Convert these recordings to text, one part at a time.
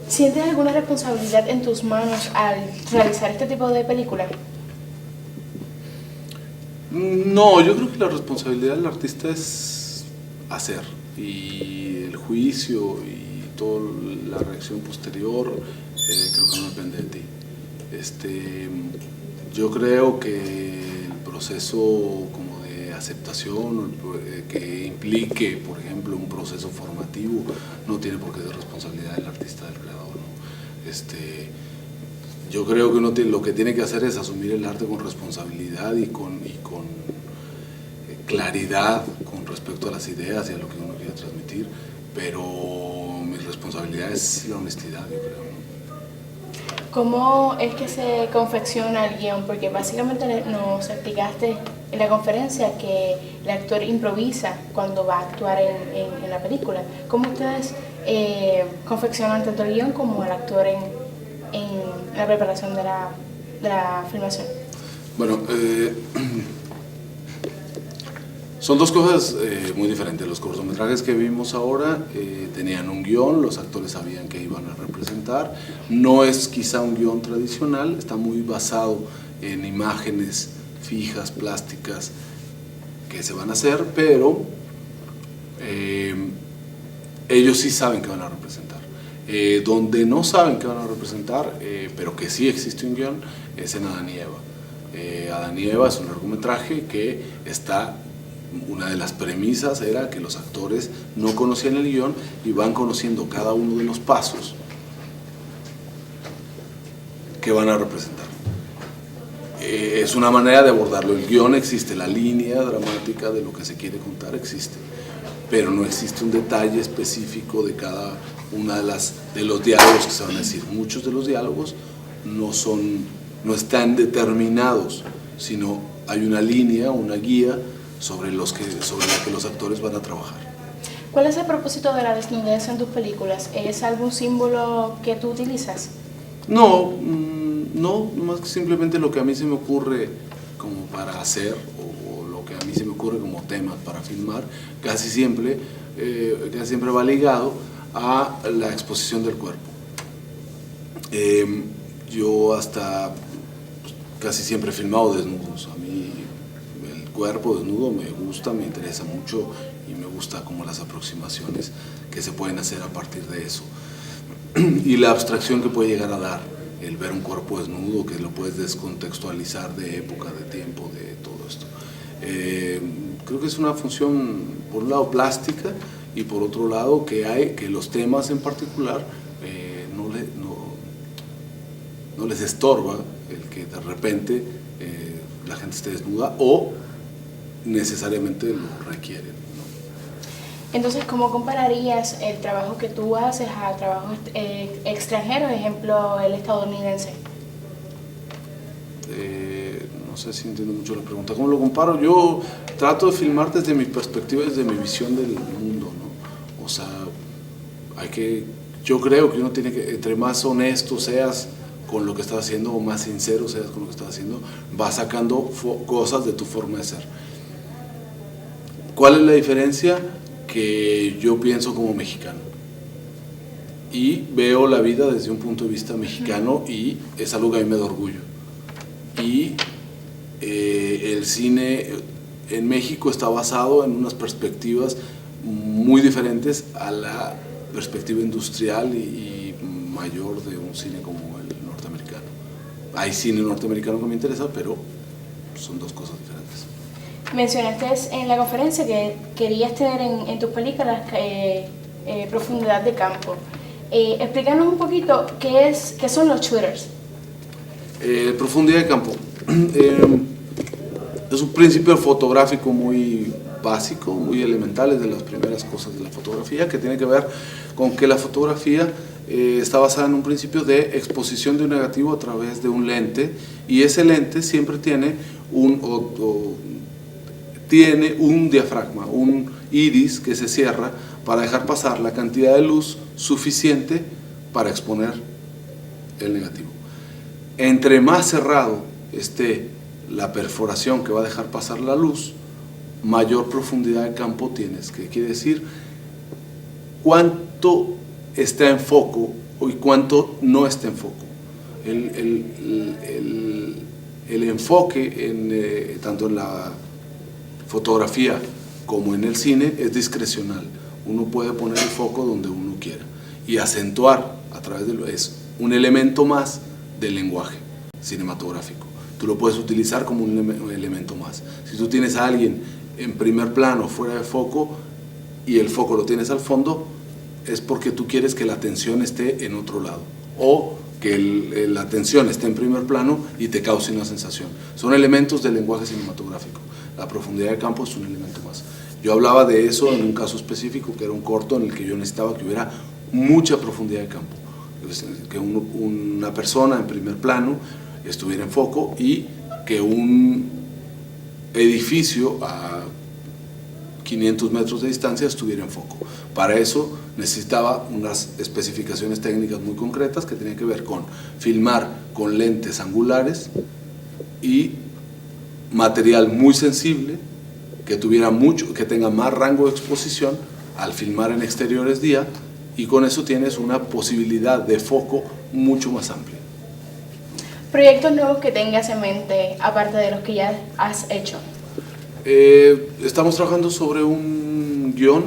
¿Sientes alguna responsabilidad en tus manos al realizar este tipo de películas? No, yo creo que la responsabilidad del artista es hacer, y el juicio y toda la reacción posterior creo que no depende de ti. Yo creo que el proceso como de aceptación que implique, por ejemplo, un proceso formativo, no tiene por qué ser responsabilidad del artista, del creador, ¿no? Yo creo que lo que tiene que hacer es asumir el arte con responsabilidad y con claridad con respecto a las ideas y a lo que uno quiere transmitir, pero mi responsabilidad es la honestidad, yo creo, ¿no? ¿Cómo es que se confecciona el guión? Porque básicamente nos explicaste en la conferencia que el actor improvisa cuando va a actuar en la película. ¿Cómo ustedes confeccionan tanto el guión como el actor en la preparación de la filmación? Bueno, son dos cosas muy diferentes. Los cortometrajes que vimos ahora tenían un guión, los actores sabían que iban a representar. No es quizá un guión tradicional, está muy basado en imágenes fijas, plásticas, que se van a hacer, pero ellos sí saben que van a representar. Donde no saben que van a representar, pero que sí existe un guión, es en Adán y Eva. Adán y Eva es un largometraje que está... Una de las premisas era que los actores no conocían el guión y van conociendo cada uno de los pasos que van a representar. Es una manera de abordarlo. El guión existe, la línea dramática de lo que se quiere contar existe, pero no existe un detalle específico de cada una de los diálogos que se van a decir. Muchos de los diálogos no están determinados, sino hay una línea, una guía sobre la que los actores van a trabajar. ¿Cuál es el propósito de la desnudez en tus películas? ¿Es algún símbolo que tú utilizas? No, más que simplemente lo que a mí se me ocurre como para hacer, o lo que a mí se me ocurre como temas para filmar, casi siempre va ligado a la exposición del cuerpo. Yo hasta casi siempre he filmado desnudos. A mí el cuerpo desnudo me gusta, me interesa mucho y me gusta como las aproximaciones que se pueden hacer a partir de eso. Y la abstracción que puede llegar a dar el ver un cuerpo desnudo, que lo puedes descontextualizar de época, de tiempo, de todo esto. Creo que es una función, por un lado, plástica, y por otro lado, que los temas en particular no les estorba el que de repente la gente esté desnuda o necesariamente lo requieren, ¿no? Entonces, ¿cómo compararías el trabajo que tú haces al trabajo extranjero, ejemplo, el estadounidense? No sé si entiendo mucho la pregunta. ¿Cómo lo comparo? Yo trato de filmar desde mi perspectiva, desde mi visión del mundo, ¿no? O sea, yo creo que uno tiene que, entre más honesto seas con lo que estás haciendo, o más sincero seas con lo que estás haciendo, vas sacando cosas de tu forma de ser. ¿Cuál es la diferencia? Que yo pienso como mexicano y veo la vida desde un punto de vista mexicano, y es algo que a mí me da orgullo. Y el cine en México está basado en unas perspectivas muy diferentes a la perspectiva industrial y mayor de un cine como el norteamericano. Hay cine norteamericano que me interesa, pero son dos cosas diferentes. Mencionaste en la conferencia que querías tener en tus películas profundidad de campo. Explícanos un poquito qué son los shooters. Profundidad de campo. Es un principio fotográfico muy básico, muy elemental, es de las primeras cosas de la fotografía, que tiene que ver con que la fotografía está basada en un principio de exposición de un negativo a través de un lente, y ese lente siempre tiene tiene un diafragma, un iris que se cierra para dejar pasar la cantidad de luz suficiente para exponer el negativo. Entre más cerrado esté la perforación que va a dejar pasar la luz, mayor profundidad de campo tienes, que quiere decir cuánto está en foco y cuánto no está en foco. El enfoque tanto en la fotografía como en el cine es discrecional. Uno puede poner el foco donde uno quiera y acentuar a través de es un elemento más del lenguaje cinematográfico. Tú lo puedes utilizar como un elemento más. Si tú tienes a alguien en primer plano, fuera de foco, y el foco lo tienes al fondo, es porque tú quieres que la atención esté en otro lado, o que la atención esté en primer plano y te cause una sensación. Son elementos del lenguaje cinematográfico. La profundidad de campo es un elemento más. Yo hablaba de eso en un caso específico, que era un corto en el que yo necesitaba que hubiera mucha profundidad de campo, que una persona en primer plano estuviera en foco y que un edificio a 500 metros de distancia estuviera en foco. Para eso necesitaba unas especificaciones técnicas muy concretas que tenían que ver con filmar con lentes angulares y material muy sensible, que tenga más rango de exposición al filmar en exteriores día, y con eso tienes una posibilidad de foco mucho más amplia. ¿Proyectos nuevos que tengas en mente, aparte de los que ya has hecho? Estamos trabajando sobre un guión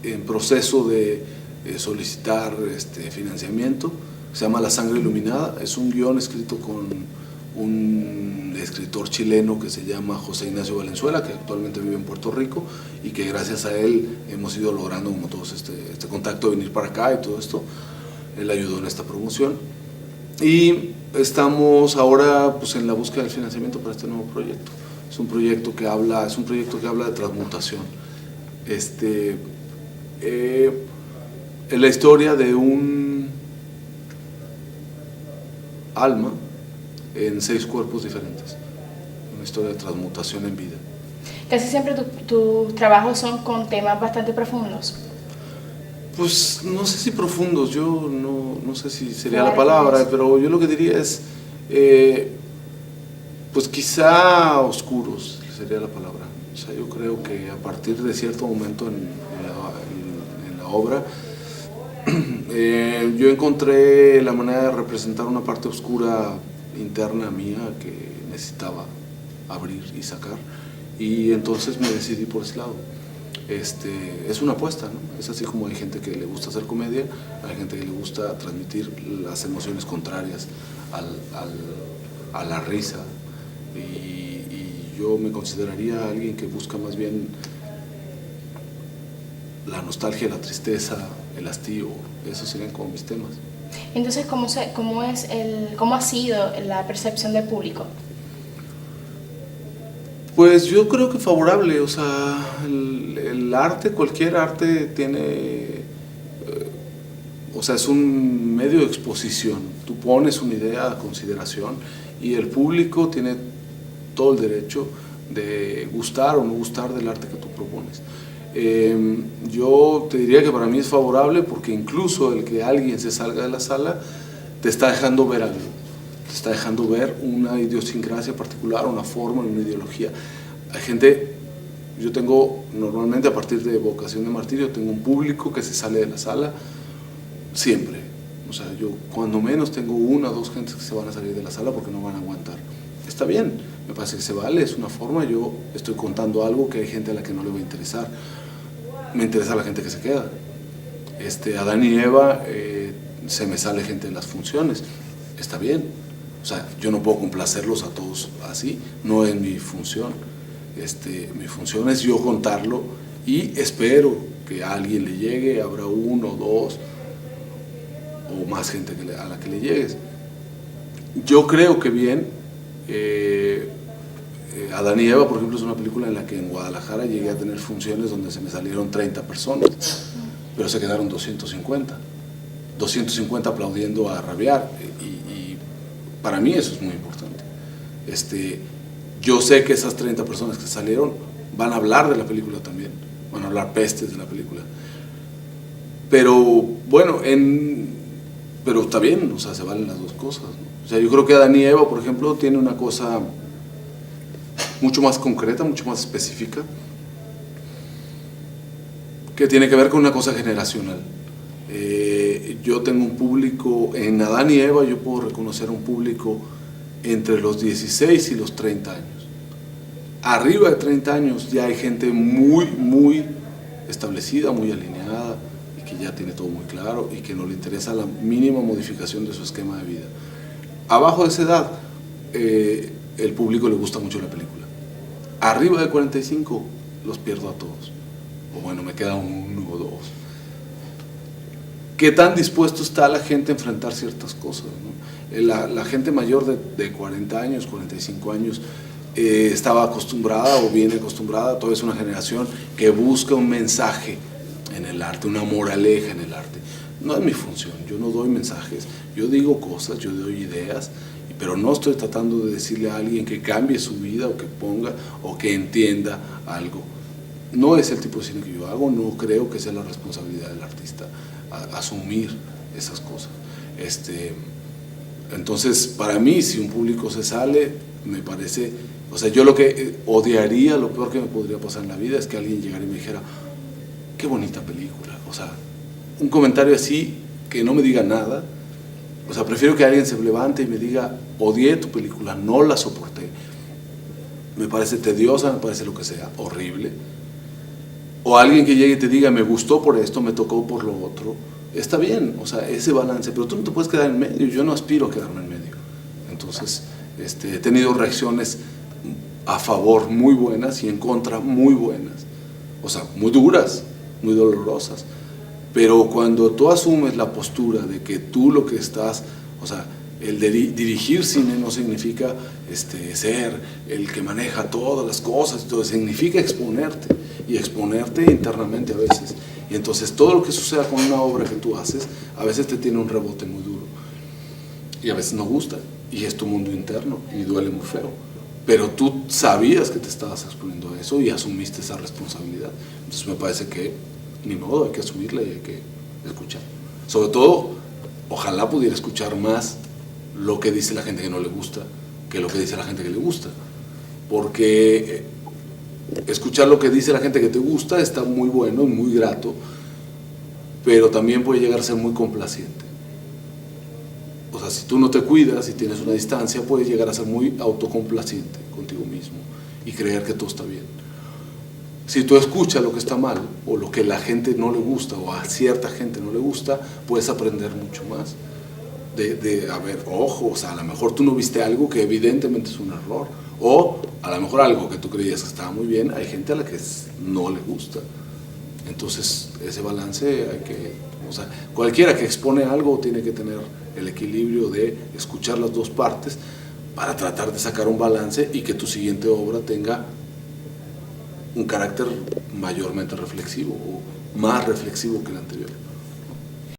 en proceso de solicitar financiamiento. Se llama La Sangre Iluminada. Es un guión escrito con un escritor chileno que se llama José Ignacio Valenzuela, que actualmente vive en Puerto Rico, y que gracias a él hemos ido logrando como todos este contacto de venir para acá y todo esto. Él ayudó en esta promoción. Y estamos ahora pues, en la búsqueda del financiamiento para este nuevo proyecto. Es un proyecto que habla de transmutación. Es la historia de un alma en 6 cuerpos diferentes. Una historia de transmutación en vida. Casi siempre tus trabajos son con temas bastante profundos. Pues no sé si profundos, yo no sé si sería la palabra, pero yo lo que diría es, pues quizá oscuros sería la palabra. O sea, yo creo que a partir de cierto momento en la obra, yo encontré la manera de representar una parte oscura interna mía que necesitaba abrir y sacar, y entonces me decidí por ese lado. Es una apuesta, ¿no? Es así como hay gente que le gusta hacer comedia, hay gente que le gusta transmitir las emociones contrarias a la risa, y yo me consideraría alguien que busca más bien la nostalgia, la tristeza, el hastío. Esos serían como mis temas. Entonces, ¿cómo ha sido la percepción del público? Pues yo creo que favorable. O sea, el arte, cualquier arte tiene, o sea, es un medio de exposición. Tú pones una idea a consideración y el público tiene todo el derecho de gustar o no gustar del arte que tú propones. Yo te diría que para mí es favorable, porque incluso el que alguien se salga de la sala te está dejando ver algo, te está dejando ver una idiosincrasia particular, una forma, una ideología. Hay gente, yo tengo normalmente a partir de Vocación de Martirio, tengo un público que se sale de la sala siempre. O sea, yo cuando menos tengo 1 o 2 gentes que se van a salir de la sala porque no van a aguantar. Está bien, me parece que se vale, es una forma. Yo estoy contando algo que hay gente a la que no le va a interesar. Me interesa la gente que se queda. Adán y Eva, se me sale gente en las funciones. Está bien. O sea, yo no puedo complacerlos a todos así, no es mi función. Mi función es yo contarlo, y espero que a alguien le llegue, habrá 1 o 2 o más gente a la que le llegues. Yo creo que bien. Adán y Eva, por ejemplo, es una película en la que en Guadalajara llegué a tener funciones donde se me salieron 30 personas, pero se quedaron 250 aplaudiendo a rabiar, y para mí eso es muy importante. Yo sé que esas 30 personas que salieron van a hablar de la película también, van a hablar pestes de la película, pero bueno, pero está bien, o sea, se valen las dos cosas, ¿no? O sea, yo creo que Adán y Eva, por ejemplo, tiene una cosa mucho más concreta, mucho más específica, que tiene que ver con una cosa generacional. Yo tengo un público, en Adán y Eva yo puedo reconocer un público entre los 16 y los 30 años. Arriba de 30 años ya hay gente muy establecida, muy alineada y que ya tiene todo muy claro y que no le interesa la mínima modificación de su esquema de vida. Abajo de esa edad, el público le gusta mucho la película. Arriba de 45 los pierdo a todos. O bueno, me queda uno o dos. ¿Qué tan dispuesto está la gente a enfrentar ciertas cosas, ¿no? La gente mayor de 40 años, 45 años, estaba acostumbrada o viene acostumbrada, toda es una generación que busca un mensaje en el arte, una moraleja en el arte. No es mi función, yo no doy mensajes, yo digo cosas, yo doy ideas, pero no estoy tratando de decirle a alguien que cambie su vida o que ponga o que entienda algo. No es el tipo de cine que yo hago, no creo que sea la responsabilidad del artista asumir esas cosas. Entonces, para mí, si un público se sale, me parece, o sea, yo lo que odiaría, lo peor que me podría pasar en la vida es que alguien llegara y me dijera, qué bonita película, o sea, un comentario así que no me diga nada. O sea, prefiero que alguien se levante y me diga, odié tu película, no la soporté, me parece tediosa, me parece lo que sea, horrible. O alguien que llegue y te diga, me gustó por esto, me tocó por lo otro. Está bien, o sea, ese balance, pero tú no te puedes quedar en medio, yo no aspiro a quedarme en medio. Entonces, he tenido reacciones a favor muy buenas y en contra muy buenas. O sea, muy duras, muy dolorosas. Pero cuando tú asumes la postura de que tú lo que estás, o sea, el de dirigir cine no significa ser el que maneja todas las cosas, todo, significa exponerte, y exponerte internamente a veces. Y entonces todo lo que suceda con una obra que tú haces, a veces te tiene un rebote muy duro, y a veces no gusta, y es tu mundo interno, y duele muy feo. Pero tú sabías que te estabas exponiendo a eso y asumiste esa responsabilidad. Entonces me parece que ni modo, hay que asumirla y hay que escuchar. Sobre todo, ojalá pudiera escuchar más lo que dice la gente que no le gusta que lo que dice la gente que le gusta. Porque escuchar lo que dice la gente que te gusta está muy bueno, muy grato, pero también puede llegar a ser muy complaciente. O sea, si tú no te cuidas y tienes una distancia, puedes llegar a ser muy autocomplaciente contigo mismo y creer que todo está bien. Si tú escuchas lo que está mal o lo que a la gente no le gusta o a cierta gente no le gusta, puedes aprender mucho más. A ver, ojo, o sea, a lo mejor tú no viste algo que evidentemente es un error, o a lo mejor algo que tú creías que estaba muy bien, hay gente a la que no le gusta. Entonces, ese balance hay que, o sea, cualquiera que expone algo tiene que tener el equilibrio de escuchar las dos partes para tratar de sacar un balance y que tu siguiente obra tenga un carácter mayormente reflexivo o más reflexivo que el anterior.